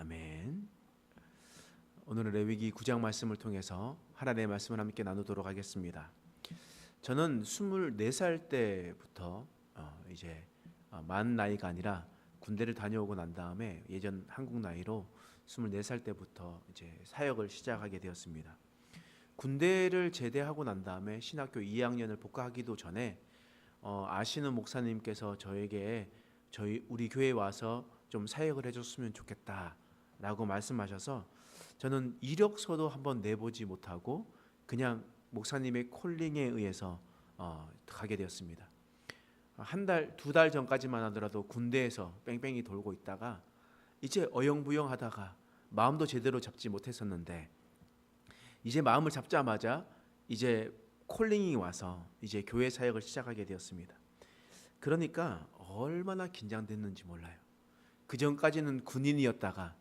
아멘. 오늘은 레위기 9장 말씀을 통해서 하나님의 말씀을 함께 나누도록 하겠습니다. 저는 24살 때부터 만 나이가 아니라 군대를 다녀오고 난 다음에 예전 한국 나이로 24살 때부터 이제 사역을 시작하게 되었습니다. 군대를 제대하고 난 다음에 신학교 2학년을 복학하기도 전에 아시는 목사님께서 저에게 우리 교회에 와서 좀 사역을 해줬으면 좋겠다라고 말씀하셔서 저는 이력서도 한번 내보지 못하고 그냥 목사님의 콜링에 의해서 가게 되었습니다. 한 달, 2달 전까지만 하더라도 군대에서 뺑뺑이 돌고 있다가 이제 어영부영하다가 마음도 제대로 잡지 못했었는데 이제 마음을 잡자마자 이제 콜링이 와서 이제 교회 사역을 시작하게 되었습니다. 그러니까 얼마나 긴장됐는지 몰라요. 그 전까지는 군인이었다가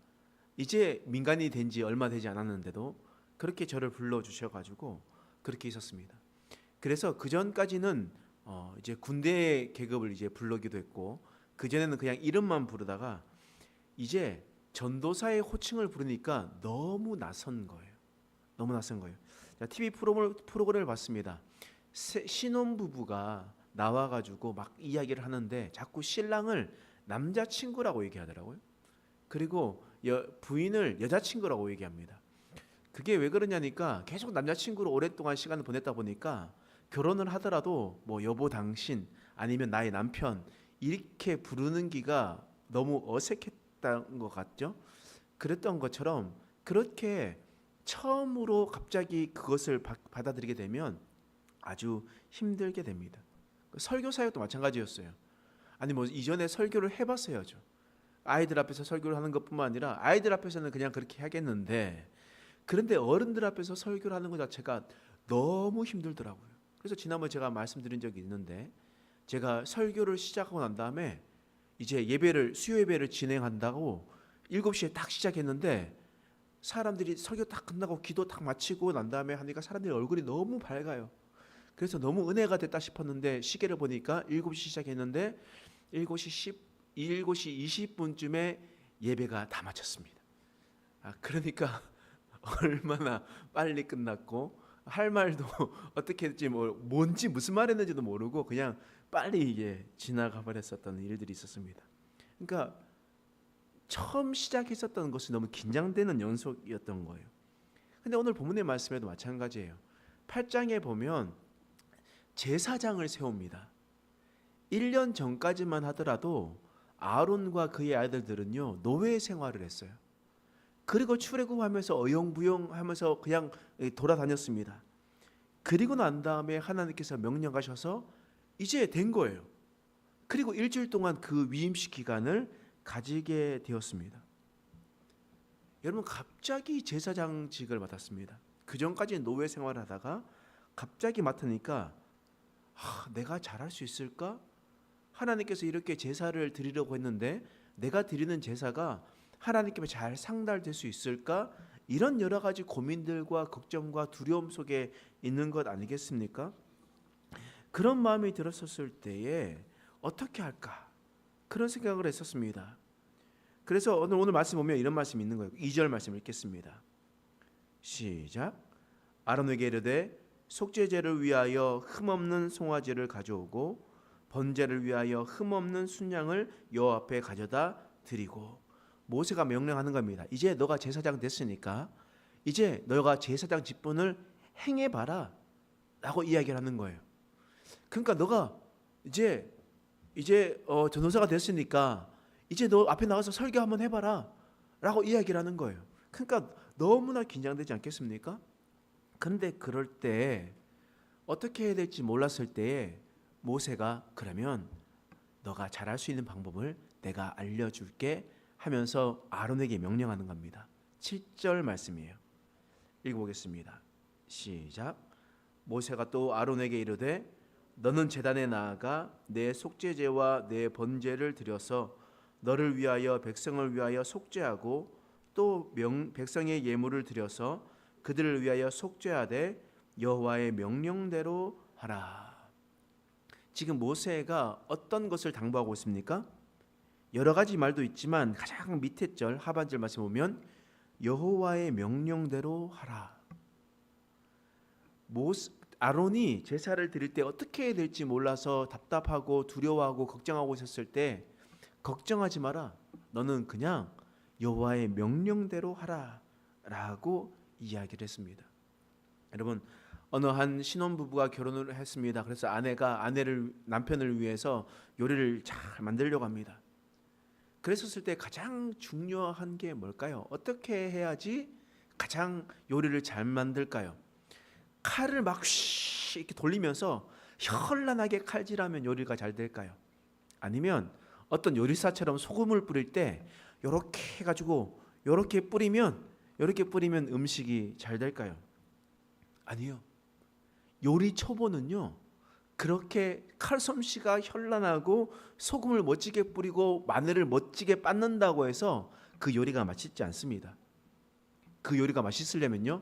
이제 민간이 된 지 얼마 되지 않았는데도 그렇게 저를 불러주셔가지고 그렇게 있었습니다. 그래서 그 전까지는 이제 군대 계급을 이제 부르기도 했고 그 전에는 그냥 이름만 부르다가 이제 전도사의 호칭을 부르니까 너무 낯선 거예요. 너무 낯선 거예요. 자, TV 프로그램을 봤습니다. 신혼부부가 나와가지고 막 이야기를 하는데 자꾸 신랑을 남자친구라고 얘기하더라고요. 그리고 부인을 여자친구라고 얘기합니다. 그게 왜 그러냐니까 계속 남자친구로 오랫동안 시간을 보냈다 보니까 결혼을 하더라도 뭐 여보 당신 아니면 나의 남편 이렇게 부르는 기가 너무 어색했던 것 같죠. 그랬던 것처럼 그렇게 처음으로 갑자기 그것을 받아들이게 되면 아주 힘들게 됩니다. 설교 사역도 마찬가지였어요. 아니 뭐 이전에 설교를 해봤어야죠. 아이들 앞에서 설교를 하는 것뿐만 아니라 아이들 앞에서는 그냥 그렇게 하겠는데 그런데 어른들 앞에서 설교를 하는 것 자체가 너무 힘들더라고요. 그래서 지난번에 제가 말씀드린 적이 있는데 제가 설교를 시작하고 난 다음에 이제 수요 예배를 진행한다고 7시에 딱 시작했는데 사람들이 설교 딱 끝나고 기도 딱 마치고 난 다음에 하니까 사람들이 얼굴이 너무 밝아요. 그래서 너무 은혜가 됐다 싶었는데 시계를 보니까 7시 시작했는데 7시 20분쯤에 예배가 다 마쳤습니다. 그러니까 얼마나 빨리 끝났고 할 말도 어떻게 했지 뭔지 무슨 말 했는지도 모르고 그냥 빨리 이게 지나가 버렸었던 일들이 있었습니다. 그러니까 처음 시작했었던 것이 너무 긴장되는 연속이었던 거예요. 근데 오늘 본문의 말씀에도 마찬가지예요. 8장에 보면 제사장을 세웁니다. 1년 전까지만 하더라도 아론과 그의 아들들은요 노예 생활을 했어요. 그리고 출애굽하면서 어영부영하면서 그냥 돌아다녔습니다. 그리고 난 다음에 하나님께서 명령하셔서 이제 된 거예요. 그리고 일주일 동안 그 위임식 기간을 가지게 되었습니다. 여러분 갑자기 제사장직을 맡았습니다. 그 전까지는 노예 생활을 하다가 갑자기 맡으니까 내가 잘할 수 있을까? 하나님께서 이렇게 제사를 드리려고 했는데 내가 드리는 제사가 하나님께 잘 상달될 수 있을까? 이런 여러 가지 고민들과 걱정과 두려움 속에 있는 것 아니겠습니까? 그런 마음이 들었었을 때에 어떻게 할까? 그런 생각을 했었습니다. 그래서 오늘 말씀 보면 이런 말씀이 있는 거예요. 2절 말씀 읽겠습니다. 시작. 아론에게 이르되 속죄제를 위하여 흠없는 송아지를 가져오고 번제를 위하여 흠없는 순양을 여호와 앞에 가져다 드리고. 모세가 명령하는 겁니다. 이제 너가 제사장 됐으니까 이제 너가 제사장 직분을 행해봐라 라고 이야기를 하는 거예요. 그러니까 너가 이제 전도사가 됐으니까 이제 너 앞에 나가서 설교 한번 해봐라 라고 이야기를 하는 거예요. 그러니까 너무나 긴장되지 않겠습니까? 그런데 그럴 때 어떻게 해야 될지 몰랐을 때에 모세가 그러면 너가 잘할 수 있는 방법을 내가 알려줄게 하면서 아론에게 명령하는 겁니다. 7절 말씀이에요. 읽어보겠습니다. 시작. 모세가 또 아론에게 이르되 너는 제단에 나아가 내 속죄제와 내 번제를 드려서 너를 위하여 백성을 위하여 속죄하고 또 백성의 예물을 드려서 그들을 위하여 속죄하되 여호와의 명령대로 하라. 지금 모세가 어떤 것을 당부하고 있습니까? 여러 가지 말도 있지만 가장 밑에 절 하반절 말씀 보면 여호와의 명령대로 하라. 아론이 제사를 드릴 때 어떻게 해야 될지 몰라서 답답하고 두려워하고 걱정하고 있었을 때 걱정하지 마라. 너는 그냥 여호와의 명령대로 하라라고 이야기를 했습니다. 여러분, 어느 한 신혼부부가 결혼을 했습니다. 그래서 아내가 남편을 위해서 요리를 잘 만들려고 합니다. 그랬었을 때 가장 중요한 게 뭘까요? 어떻게 해야지 가장 요리를 잘 만들까요? 칼을 막 이렇게 돌리면서 현란하게 칼질하면 요리가 잘 될까요? 아니면 어떤 요리사처럼 소금을 뿌릴 때 이렇게 해가지고 이렇게 뿌리면 음식이 잘 될까요? 아니요. 요리 초보는요, 그렇게 칼솜씨가 현란하고 소금을 멋지게 뿌리고 마늘을 멋지게 빻는다고 해서 그 요리가 맛있지 않습니다. 그 요리가 맛있으려면요,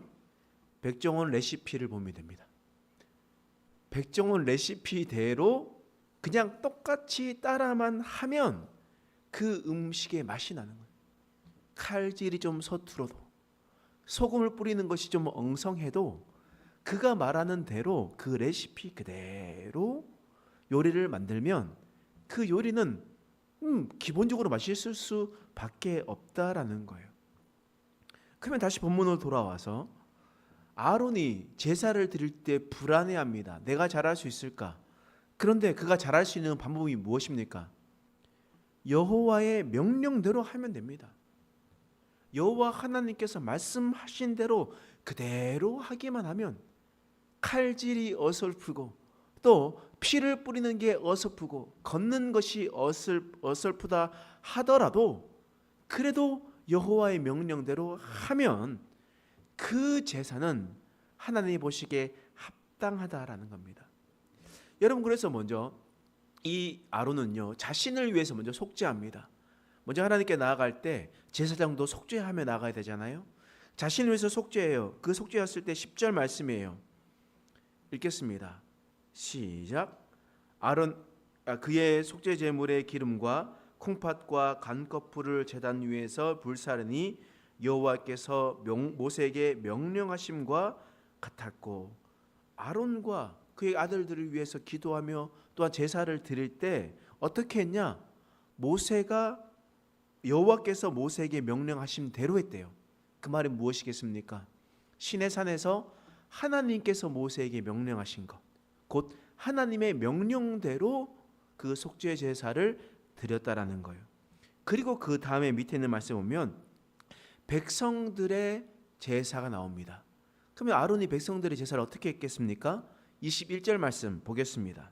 백종원 레시피를 보면 됩니다. 백종원 레시피대로 그냥 똑같이 따라만 하면 그 음식의 맛이 나는 거예요. 칼질이 좀 서툴어도, 소금을 뿌리는 것이 좀 엉성해도 그가 말하는 대로 그 레시피 그대로 요리를 만들면 그 요리는 기본적으로 맛있을 수밖에 없다라는 거예요. 그러면 다시 본문으로 돌아와서 아론이 제사를 드릴 때 불안해합니다. 내가 잘할 수 있을까? 그런데 그가 잘할 수 있는 방법이 무엇입니까? 여호와의 명령대로 하면 됩니다. 여호와 하나님께서 말씀하신 대로 그대로 하기만 하면 칼질이 어설프고 또 피를 뿌리는 게 어설프고 걷는 것이 어설프다 하더라도 그래도 여호와의 명령대로 하면 그 제사는 하나님이 보시기에 합당하다라는 겁니다. 여러분, 그래서 먼저 이 아론은요, 자신을 위해서 먼저 속죄합니다. 먼저 하나님께 나아갈 때 제사장도 속죄하며 나가야 되잖아요. 자신을 위해서 속죄해요. 그 속죄했을 때 10절 말씀이에요. 읽겠습니다. 시작. 그의 속죄 제물의 기름과 콩팥과 간꺼풀을 제단 위에서 불사르니 여호와께서 모세에게 명령하심과 같았고, 아론과 그의 아들들을 위해서 기도하며 또한 제사를 드릴 때 어떻게 했냐? 여호와께서 모세에게 명령하신 대로 했대요. 그 말이 무엇이겠습니까? 시내산에서 하나님께서 모세에게 명령하신 것, 곧 하나님의 명령대로 그 속죄 제사를 드렸다라는 거예요. 그리고 그 다음에 밑에 있는 말씀 보면 백성들의 제사가 나옵니다. 그러면 아론이 백성들의 제사를 어떻게 했겠습니까? 21절 말씀 보겠습니다.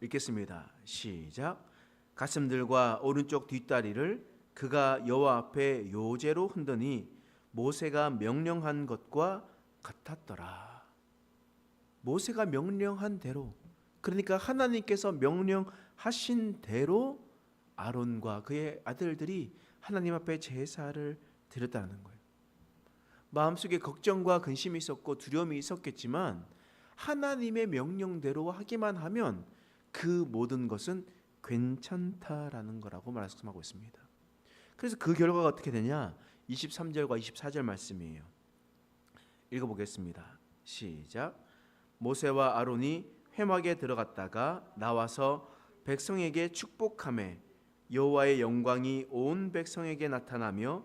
읽겠습니다. 시작. 가슴들과 오른쪽 뒷다리를 그가 여호와 앞에 요제로 흔드니 모세가 명령한 것과 같았더라. 모세가 명령한 대로, 그러니까 하나님께서 명령하신 대로 아론과 그의 아들들이 하나님 앞에 제사를 드렸다는 거예요. 마음속에 걱정과 근심이 있었고 두려움이 있었겠지만 하나님의 명령대로 하기만 하면 그 모든 것은 괜찮다라는 거라고 말씀하고 있습니다. 그래서 그 결과가 어떻게 되냐? 23절과 24절 말씀이에요. 읽어보겠습니다. 시작. 모세와 아론이 회막에 들어갔다가 나와서 백성에게 축복하매 여호와의 영광이 온 백성에게 나타나며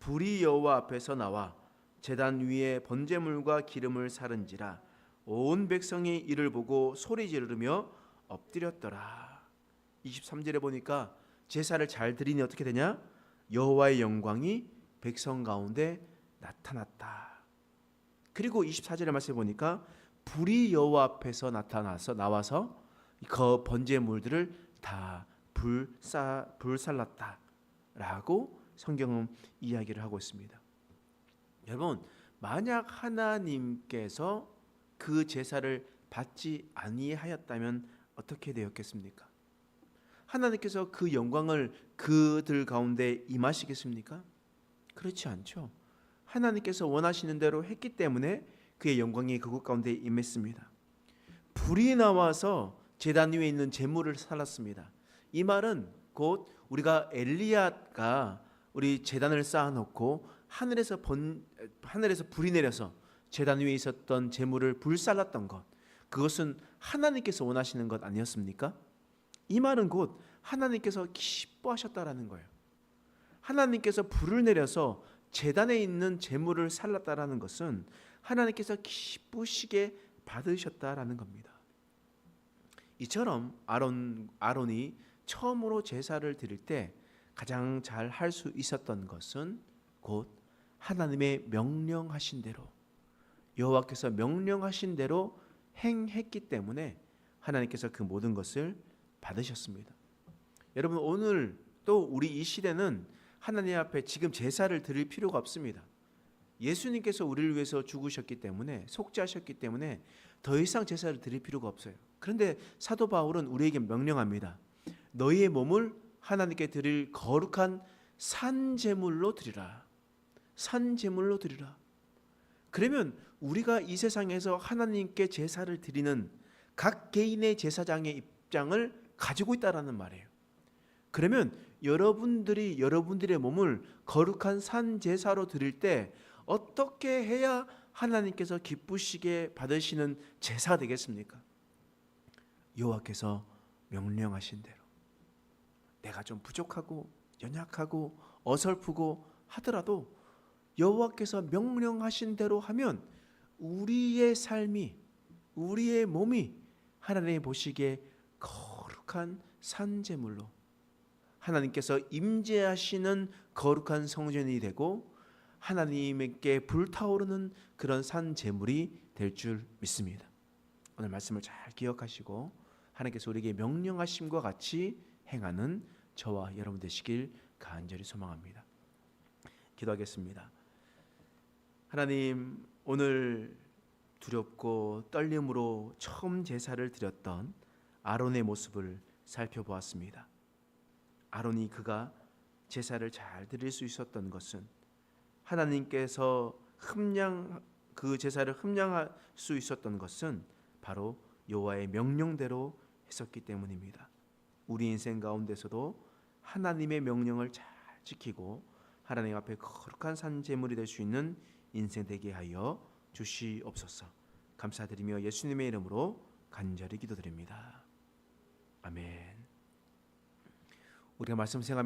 불이 여호와 앞에서 나와 제단 위에 번제물과 기름을 사른지라 온 백성이 이를 보고 소리 지르며 엎드렸더라. 23절에 보니까 제사를 잘 드리니 어떻게 되냐? 여호와의 영광이 백성 가운데 나타났다. 그리고 24절의 말씀에 보니까 불이 여호와 앞에서 나와서 그 번제물들을 다 불살랐다라고 성경은 이야기를 하고 있습니다. 여러분, 만약 하나님께서 그 제사를 받지 아니하였다면 어떻게 되었겠습니까? 하나님께서 그 영광을 그들 가운데 임하시겠습니까? 그렇지 않죠. 하나님께서 원하시는 대로 했기 때문에 그의 영광이 그곳 가운데 임했습니다. 불이 나와서 제단 위에 있는 제물을 살랐습니다. 이 말은 곧 우리가 엘리야가 우리 제단을 쌓아놓고 하늘에서 불이 내려서 제단 위에 있었던 제물을 불살랐던 것, 그것은 하나님께서 원하시는 것 아니었습니까? 이 말은 곧 하나님께서 기뻐하셨다라는 거예요. 하나님께서 불을 내려서 제단에 있는 제물을 살랐다라는 것은 하나님께서 기쁘시게 받으셨다라는 겁니다. 이처럼 아론이 처음으로 제사를 드릴 때 가장 잘 할 수 있었던 것은 곧 하나님의 명령하신 대로, 여호와께서 명령하신 대로 행했기 때문에 하나님께서 그 모든 것을 받으셨습니다. 여러분, 오늘 또 우리 이 시대는 하나님 앞에 지금 제사를 드릴 필요가 없습니다. 예수님께서 우리를 위해서 죽으셨기 때문에, 속죄하셨기 때문에 더 이상 제사를 드릴 필요가 없어요. 그런데 사도 바울은 우리에게 명령합니다. 너희의 몸을 하나님께 드릴 거룩한 산제물로 드리라. 산제물로 드리라. 그러면 우리가 이 세상에서 하나님께 제사를 드리는 각 개인의 제사장의 입장을 가지고 있다라는 말이에요. 그러면 여러분들의 몸을 거룩한 산 제사로 드릴 때 어떻게 해야 하나님께서 기쁘시게 받으시는 제사가 되겠습니까? 여호와께서 명령하신 대로, 내가 좀 부족하고 연약하고 어설프고 하더라도 여호와께서 명령하신 대로 하면 우리의 삶이, 우리의 몸이 하나님이 보시기에 거룩한 산제물로, 하나님께서 임재하시는 거룩한 성전이 되고 하나님께 불타오르는 그런 산제물이 될 줄 믿습니다. 오늘 말씀을 잘 기억하시고 하나님께서 우리에게 명령하심과 같이 행하는 저와 여러분 되시길 간절히 소망합니다. 기도하겠습니다. 하나님, 오늘 두렵고 떨림으로 처음 제사를 드렸던 아론의 모습을 살펴보았습니다. 아론이 그가 제사를 잘 드릴 수 있었던 것은 하나님께서 그 제사를 흠량할 수 있었던 것은 바로 여호와의 명령대로 했었기 때문입니다. 우리 인생 가운데서도 하나님의 명령을 잘 지키고 하나님 앞에 거룩한 산제물이 될 수 있는 인생 되게 하여 주시옵소서. 감사드리며 예수님의 이름으로 간절히 기도드립니다. 아멘. 우리가 말씀 생각